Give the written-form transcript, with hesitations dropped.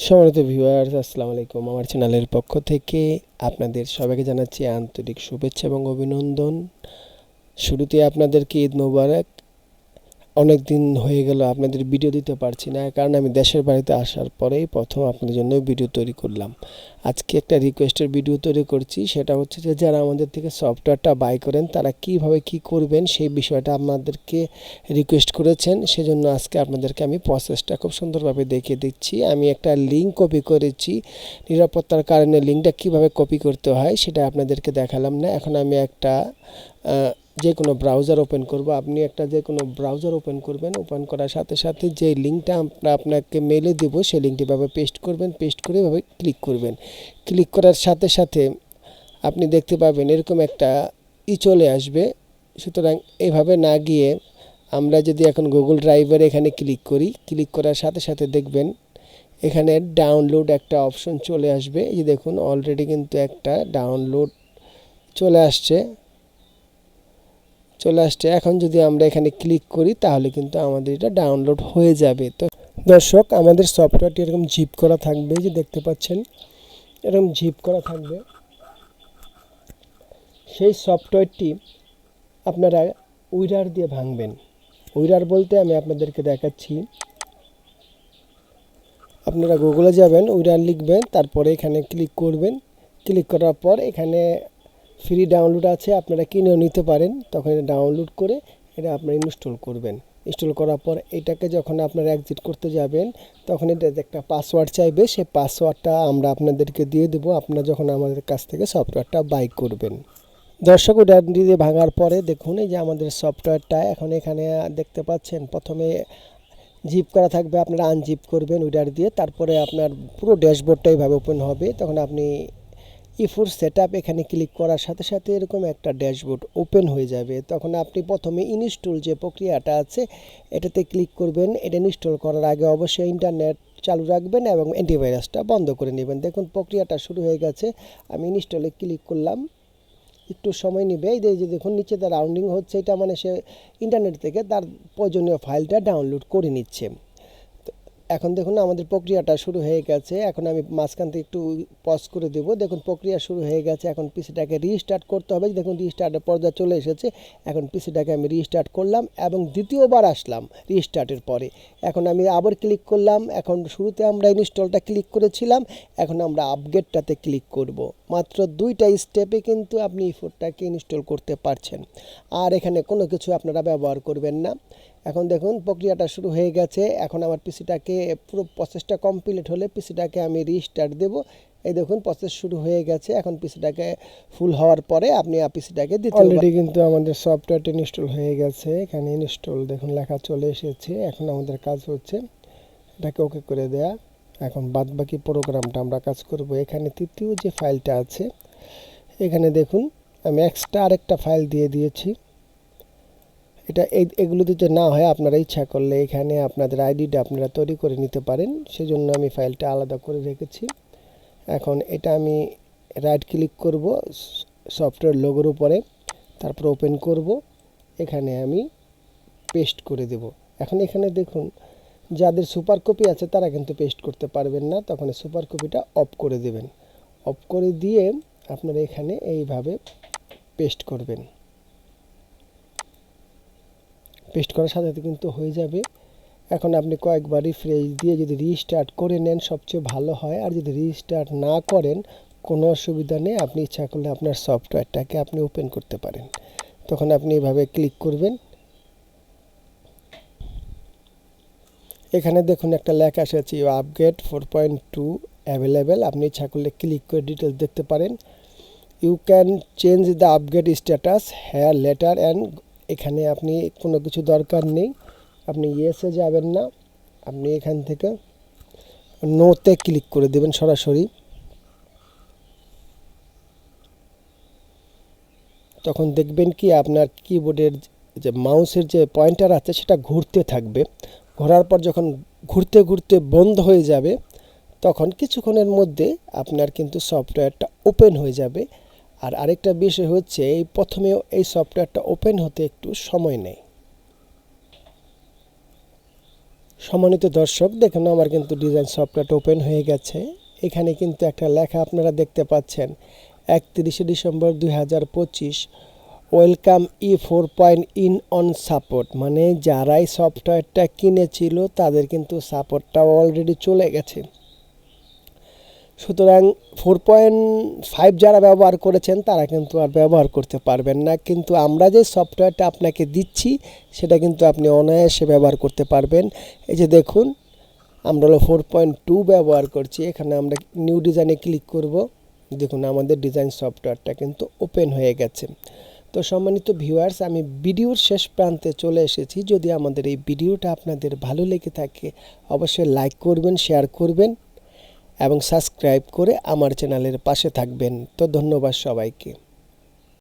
সম্মানিত ভিউয়ার্স, আসসালামু আলাইকুম। আমার চ্যানেলের পক্ষ থেকে আপনাদের সবাইকে জানাচ্ছি আন্তরিক শুভেচ্ছা এবং অভিনন্দন। শুরুতে আপনাদেরকে ঈদ মোবারক। অনেক দিন হয়ে গেল আপনাদের ভিডিও দিতে পারছি না, কারণ আমি দেশের বাড়িতে আসার পরেই প্রথম আপনাদের জন্য ভিডিও তৈরি করলাম। আজকে একটা রিকোয়েস্টের ভিডিও তৈরি করছি, সেটা হচ্ছে যে যারা আমাদের থেকে সফটওয়্যারটা বাই করেন তারা কিভাবে কি করবেন সেই বিষয়টা আপনাদেরকে রিকোয়েস্ট করেছেন। সেজন্য আজকে আপনাদেরকে আমি প্রসেসটা খুব সুন্দরভাবে দেখিয়ে দিচ্ছি। আমি একটা লিঙ্ক কপি করেছি, নিরাপত্তার কারণে লিঙ্কটা কিভাবে কপি করতে হয় সেটা আপনাদেরকে দেখালাম না। এখন আমি একটা যে কোনো ব্রাউজার ওপেন করব। আপনি একটা যে কোনো ব্রাউজার ওপেন করবেন, ওপেন করার সাথে সাথে যে লিঙ্কটা আমরা আপনাকে মেলে দেবো সেই লিঙ্কটি এভাবে পেস্ট করবেন, পেস্ট করে এভাবে ক্লিক করবেন। ক্লিক করার সাথে সাথে আপনি দেখতে পাবেন এরকম একটা চলে আসবে। সুতরাং এভাবে না গিয়ে আমরা যদি এখন গুগল ড্রাইভের এখানে ক্লিক করি, ক্লিক করার সাথে সাথে দেখবেন এখানে ডাউনলোড একটা অপশন চলে আসবে। এই যে দেখুন, অলরেডি কিন্তু একটা ডাউনলোড চলে আসছে। এখন যদি আমরা এখানে ক্লিক করি তাহলে কিন্তু আমাদের এটা ডাউনলোড হয়ে যাবে। তো দর্শক, আমাদের সফটওয়্যারটি এরকম জিপ করা থাকবে, যে দেখতে পাচ্ছেন এরকম জিপ করা থাকবে। সেই সফটওয়্যারটি আপনারা উইরার দিয়ে ভাঙবেন। উইরার বলতে আমি আপনাদেরকে দেখাচ্ছি। আপনারা গুগলে যাবেন, উইরার লিখবেন, তারপরে এখানে ক্লিক করবেন। ক্লিক করার পর এখানে ফ্রি ডাউনলোড আছে, আপনারা কিনেও নিতে পারেন। তখন এটা ডাউনলোড করে এটা আপনারা ইনস্টল করবেন। ইনস্টল করার পর এটাকে যখন আপনারা এক্সিট করতে যাবেন তখন এটা একটা পাসওয়ার্ড চাইবে। সেই পাসওয়ার্ডটা আমরা আপনাদেরকে দিয়ে দেবো আপনারা যখন আমাদের কাছ থেকে সফটওয়্যারটা বাই করবেন। দর্শক, ওটা দিয়ে ভাঙার পরে দেখুন এই যে আমাদের সফটওয়্যারটা এখন এখানে দেখতে পাচ্ছেন। প্রথমে জিপ করা থাকবে, আপনারা আনজিপ করবেন উইডার দিয়ে। তারপরে আপনার পুরো ড্যাশবোর্ডটা এইভাবে ওপেন হবে। তখন আপনি ইফোর সেটআপ এখানে ক্লিক করার সাথে সাথে এরকম একটা ড্যাশবোর্ড ওপেন হয়ে যাবে। তখন আপনি প্রথমে ইনস্টল যে প্রক্রিয়াটা আছে এটাতে ক্লিক করবেন। এটা ইনস্টল করার আগে অবশ্যই ইন্টারনেট চালু রাখবেন এবং অ্যান্টিভাইরাসটা বন্ধ করে নেবেন। দেখুন প্রক্রিয়াটা শুরু হয়ে গেছে। আমি ইনস্টলে ক্লিক করলাম, একটু সময় নেবে। এই যে দেখুন নিচে তার রাউন্ডিং হচ্ছে, এটা মানে সে ইন্টারনেট থেকে তার প্রয়োজনীয় ফাইলটা ডাউনলোড করে নিচ্ছে। এখন দেখুন আমাদের প্রক্রিয়াটা শুরু হয়ে গেছে। এখন আমি মাঝখান থেকে একটু পজ করে দেবো। দেখুন প্রক্রিয়া শুরু হয়ে গেছে। এখন পিসিটাকে রিস্টার্ট করতে হবে। দেখুন রিস্টার্টের পর্যায়ে চলে এসেছে। এখন পিসিটাকে আমি রিস্টার্ট করলাম এবং দ্বিতীয়বার আসলাম রিস্টার্টের পরে। এখন আমি আবার ক্লিক করলাম। এখন শুরুতে আমরা ইনস্টলটা ক্লিক করেছিলাম, এখন আমরা আপগ্রেডটাতে ক্লিক করব। মাত্র 2টা স্টেপে কিন্তু আপনি ইফোরটাকে ইনস্টল করতে পারছেন। আর এখানে কোনো কিছু আপনারা ব্যবহার করবেন না। এখন দেখুন প্রক্রিয়াটা শুরু হয়ে গেছে। এখন আমার পিসিটাকে পুরো প্রসেসটা কমপ্লিট হলে পিসিটাকে আমি রিস্টার্ট দেব। এই দেখুন প্রসেস শুরু হয়ে গেছে। এখন পিসিটাকে ফুল হওয়ার পরে আপনি পিসিটাকে দিতে অলরেডি কিন্তু আমাদের সফটওয়্যারটা ইনস্টল হয়ে গেছে। এখানে ইনস্টল দেখুন লেখা চলে এসেছে। এখন আমাদের কাজ হচ্ছে এটাকে ওকে করে দেয়া। এখন বাদ বাকি প্রোগ্রামটা আমরা কাজ করব। এখানে তৃতীয় যে ফাইলটা আছে এখানে দেখুন আমি এক্সট্রা আরেকটা ফাইল দিয়ে দিয়েছি। এটা এগুলো দিতে না হয় আপনারা ইচ্ছা করলে এখানে আপনাদের আইডিটা আপনারা তৈরি করে নিতে পারেন, সেজন্য আমি ফাইলটা আলাদা করে রেখেছি। এখন এটা আমি রাইট ক্লিক করব সফটওয়্যার লোগোর উপরে, তারপর ওপেন করব। এখানে আমি পেস্ট করে দেব। এখন এখানে দেখুন যাদের সুপার কপি আছে তারা কিন্তু পেস্ট করতে পারবেন না, তখন সুপার কপিটা অফ করে দেবেন। অফ করে দিয়ে আপনারা এখানে এইভাবে পেস্ট করবেন। পেস্ট করার সাথে সাথে কিন্তু হয়ে যাবে। এখন আপনি কয়েকবার রিফ্রেশ দিয়ে যদি রিস্টার্ট করে নেন সবচেয়ে ভালো হয়। আর যদি রিস্টার্ট না করেন কোনো অসুবিধা নেই, আপনি ইচ্ছা করলে আপনার সফটওয়্যারটাকে আপনি ওপেন করতে পারেন। তখন আপনি এভাবে ক্লিক করবেন। এখানে দেখুন একটা লেখা এসেছে আপগ্রেড 4.2 অ্যাভেলেবেল। আপনি ইচ্ছা করলে ক্লিক করে ডিটেলস দেখতে পারেন। You can change the upgrade status here letter and. এখানে আপনি কোনো কিছু দরকার নেই, আপনি ইয়েসে যাবেন না, আপনি এখান থেকে নোতে ক্লিক করে দেবেন সরাসরি। তখন দেখবেন কি আপনার কিবোর্ডের যে মাউসের যে পয়েন্টার আছে সেটা ঘুরতে থাকবে। ঘোরার পর যখন ঘুরতে ঘুরতে বন্ধ হয়ে যাবে তখন কিছুক্ষণের মধ্যে আপনার কিন্তু সফটওয়্যারটা ওপেন হয়ে যাবে। আর আরেকটা বিষয় হচ্ছে এই প্রথমে এই সফটওয়্যারটা ওপেন হতে একটু সময় নেয়। সম্মানিত দর্শক, দেখুন আমার কিন্তু ডিজাইন সফটওয়্যারটা ওপেন হয়ে গেছে। এখানে কিন্তু একটা লেখা আপনারা দেখতে পাচ্ছেন, 31শে December 2025, welcome E4.in on support. মানে যারাই সফটওয়্যারটা কিনেছিল তাদের কিন্তু সাপোর্টটা অলরেডি চলে গেছে। সুতরাং 4.5 যারা ব্যবহার করেছেন তারা কিন্তু আর ব্যবহার করতে পারবেন না, কিন্তু আমরা যে সফটওয়্যারটা আপনাকে দিচ্ছি সেটা কিন্তু আপনি অনায়াসে ব্যবহার করতে পারবেন। এই যে দেখুন, আমরা হলো 4.2 ব্যবহার করছি। এখানে আমরা নিউ ডিজাইনে ক্লিক করব। দেখুন আমাদের ডিজাইন সফটওয়্যারটা কিন্তু ওপেন হয়ে গেছে। তো সম্মানিত ভিউয়ার্স, আমি ভিডিওর শেষ প্রান্তে চলে এসেছি। যদি আমাদের এই ভিডিওটা আপনাদের ভালো লেগে থাকে অবশ্যই লাইক করবেন, শেয়ার করবেন এবং সাবস্ক্রাইব করে আমার চ্যানেলের পাশে থাকবেন। তো ধন্যবাদ সবাইকে।